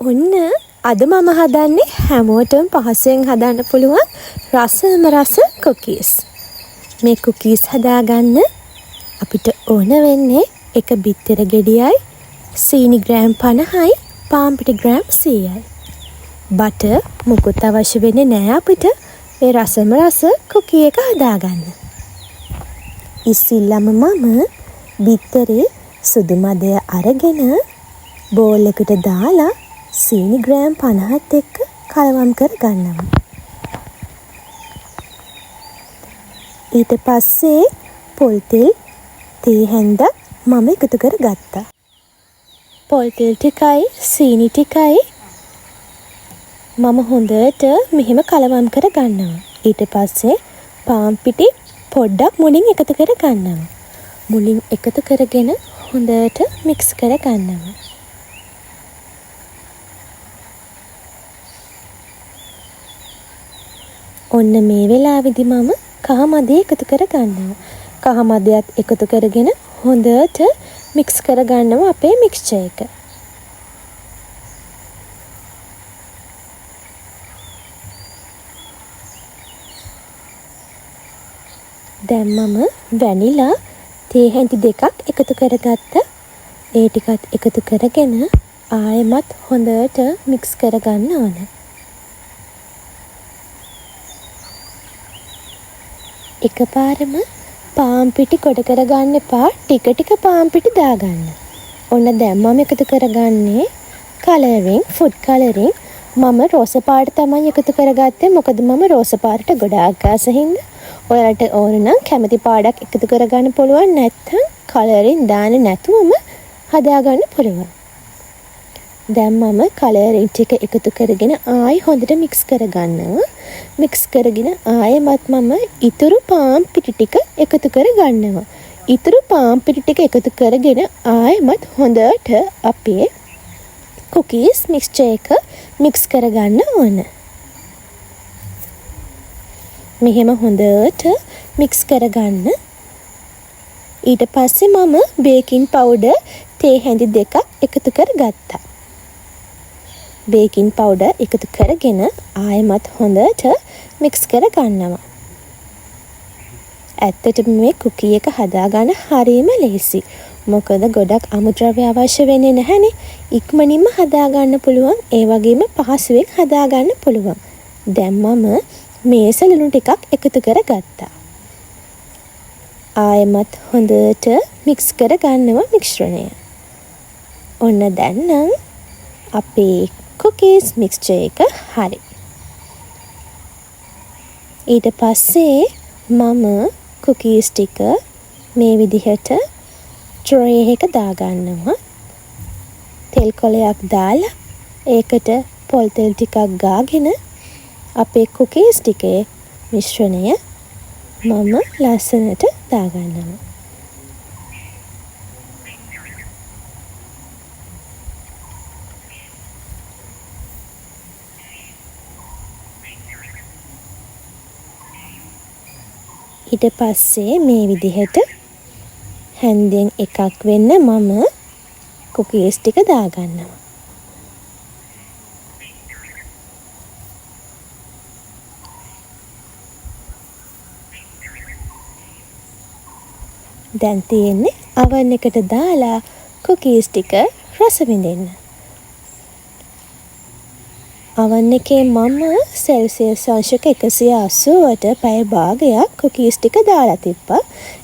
ඔන්න අද මම හදන්නේ හැමෝටම පහසුවෙන් හදන්න පුළුවන් රසම රස කුකීස්. මේ කුකීස් හදාගන්න අපිට ඕන වෙන්නේ එක බිත්තර ගෙඩියයි, සීනි ග්‍රෑම් 50යි, පාන් පිටි ග්‍රෑම් 100යි. බටර් මුකුත් අවශ්‍ය වෙන්නේ නැහැ අපිට මේ රසම රස කුකී එක හදාගන්න. ඉස්සෙල්ලාම මම බිත්තරේ සුදු මදය අරගෙන බෝල් එකට දාලා සීනි ග්‍රෑම් 50ත් එක්ක කලවම් කර ගන්නවා. ඊට පස්සේ පොල් තෙල් තේ හැන්දක් මම එකතු කර ගත්තා. පොල් තෙල් ටිකයි සීනි ටිකයි මම හොඳට මෙහෙම කලවම් කර ගන්නවා. ඊට පස්සේ පාන් පිටි පොඩ්ඩක් මුලින් එකතු කර ගන්නවා. මුලින් එකතු කරගෙන හොඳට මික්ස් කර ගන්නවා. ඔන්න මේ වෙලාවේදී මම කහ මදය එකතු කර ගන්නවා. කහ මදයත් එකතු කරගෙන හොඳට මික්ස් කර ගන්නවා අපේ මික්ස්චර් එක. දැන් මම වැනිලා තේ හැඳි දෙකක් එකතු කරගත්තා. ඒ ටිකත් එකතු කරගෙන ආයෙමත් හොඳට මික්ස් කර ගන්න ඕනේ. එකපාරම පාන් පිටි කොට කරගන්න එපා. ටික ටික පාන් පිටි දාගන්න. ඔන්න දැන් මම එකතු කරගන්නේ කලරින්, ෆුඩ් කලරින්. මම රෝස පාට තමයි එකතු කරගත්තේ. මොකද මම රෝස පාටට ගොඩාක් ආස හින්දා. ඔයාලට ඕන නම් කැමති පාටක් එකතු කරගන්න පුළුවන්. නැත්නම් කලරින් දාන්න නැතුවම හදාගන්න පුළුවන්. දැන් මම කලරින් ටික එකතු කරගෙන ආයි හොඳට මික්ස් කරගන්නවා. මික්ස් කරගෙන ආයෙමත් මම ඉතුරු පාන් පිටි ටික එකතු කරගන්නවා. ඉතුරු පාන් පිටි ටික එකතු කරගෙන ආයෙමත් හොඳට අපේ කුකීස් මික්ස්චර් එක මික්ස් කරගන්න ඕන. මෙහෙම හොඳට මික්ස් කරගන්න. ඊට පස්සේ මම බේකින් පවුඩර් තේ හැඳි දෙකක් එකතු කරගත්තා. බේකින් පවුඩර් එකතු කරගෙන ආයෙමත් හොඳට මික්ස් කර ගන්නවා. ඇත්තටම මේ කුකී එක හදාගන්න හරියම ලේසි. මොකද ගොඩක් අමුද්‍රව්‍ය අවශ්‍ය වෙන්නේ නැහැනේ. ඉක්මනින්ම හදාගන්න පුළුවන්. ඒ වගේම පහසුවෙන් හදාගන්න පුළුවන්. දැන් මම මේස ලුණු ටිකක් එකතු කරගත්තා. ආයෙමත් හොඳට මික්ස් කර ගන්නවා මිශ්‍රණය. ඔන්න දැන් නම් අපේ කුකීස් මික්ස්චර් එක හරි. ඊට පස්සේ මම කුකීස් ටික මේ විදිහට ට්‍රේ එක දාගන්නවා. තෙල් කොලයක් දාලා ඒකට පොල් තෙල් ටිකක් ගාගෙන අපේ කුකීස් ටිකේ මිශ්‍රණය මම ලස්සනට දාගන්නවා. ඊට පස්සේ මේ විදිහට හැන්දෙන් එකක් වෙන්න මම කුකීස් ටික දාගන්නවා. දැන් තියෙන්නේ oven එකට දාලා කුකීස් ටික රස විඳින්න. oven එකේ මම සෙල්සියස් අංශක 180ට පැය භාගයක් කුකීස් ටික දාලා තිබ්බා.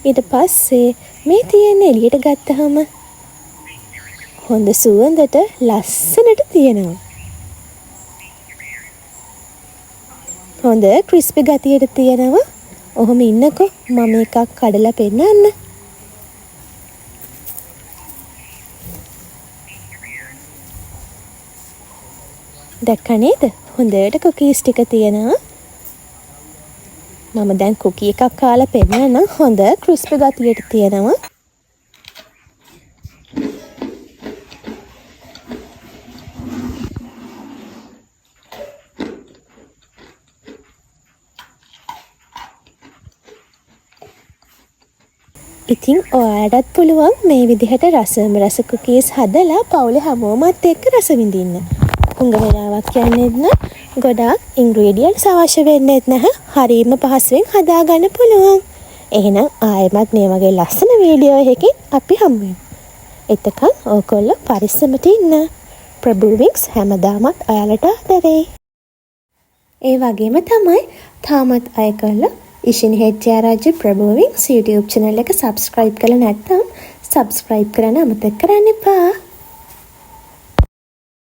ඊට පස්සේ මේ තියෙන එළියට ගත්තාම හොඳ සුවඳට ලස්සනට තියෙනවා. හොඳ ක්‍රිස්පි ගතියට තියෙනවා. ඔහොම ඉන්නකෝ මම එකක් කඩලා පෙන්නන්න. දැක්ක නේද? හොඳට කුකීස් ටික තියෙනවා. මම දැන් කුකී එකක් කාලා පෙන්නන්න. හොඳ ක්‍රිස්පි ගතියට තියෙනවා. ඉතින් ඔයාලටත් පුළුවන් මේ විදිහට රසම රස කුකීස් හදලා පවුලේ හැමෝමත් එක්ක රස විඳින්න. උඟ වෙලාවක් යන්නේත් නැහැ. ගොඩාක් ඉන්ග්‍රීඩියන්ට්ස් අවශ්‍ය වෙන්නේත් නැහැ. හරියම පහසුවෙන් හදාගන්න පුළුවන්. එහෙනම් ආයෙමත් මේ වගේ ලස්සන වීඩියෝ එකකින් අපි හමු වෙමු. එතකන් ඕගොල්ලෝ පරිස්සමට ඉන්න. ප්‍රභූ වින්ක්ස් හැමදාමත් ඔයාලට ආදරේ. ඒ වගේම තමයි තාමත් අය කරලා ඉෂිනි හෙට්ටිආරච්චි ප්‍රභූ වින්ක්ස් YouTube channel එක subscribe කරලා නැත්නම් subscribe කරන්න අමතක කරන්න එපා.